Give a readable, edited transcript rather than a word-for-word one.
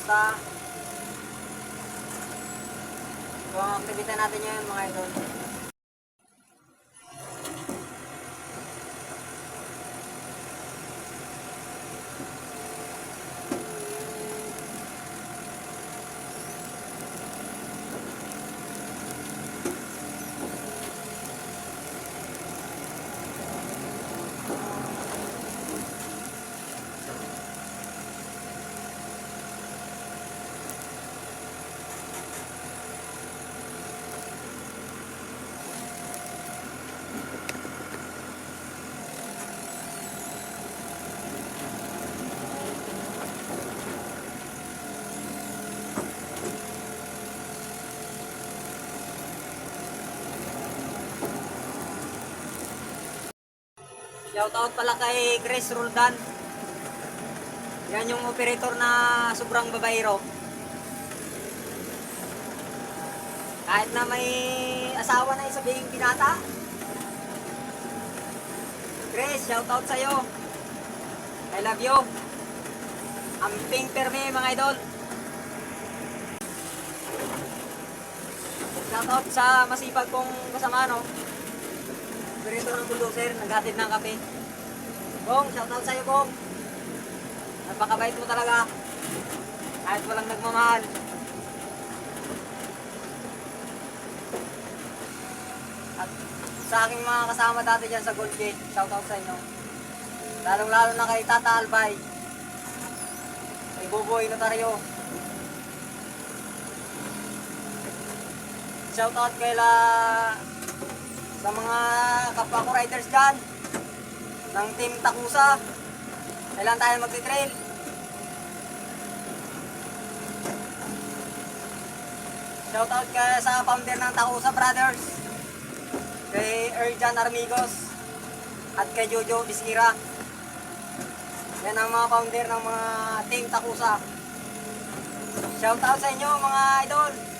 kamusta? So, ang aktivite natin ngayon mga idol. Shoutout pala kay Chris Roldan. Yan yung operator na sobrang babaero. Kahit na may asawa na sabihin binata. Chris, shoutout sa'yo. I love you. Amping perme mga idol. Shoutout sa masipag kong kasama, no? Operator ng bulldozer, naghatid ng kape. Bong, shoutout sa'yo, Bong. Napakabait mo talaga. Kahit walang nagmamahal. At sa aking mga kasama dati dyan sa Gold Gate, shoutout sa inyo. Lalong-lalo na kay Tata Albay. Kay Buboy Notaryo. Shoutout sa mga kapwa ko riders dyan ng Team Takusa. Kailan tayo magti-trail? Shoutout sa founder ng Takusa Brothers, kay Erjan Armigos at kay Jojo Biskira. Yan ang mga founder ng mga Team Takusa. Shoutout sa inyo mga idol.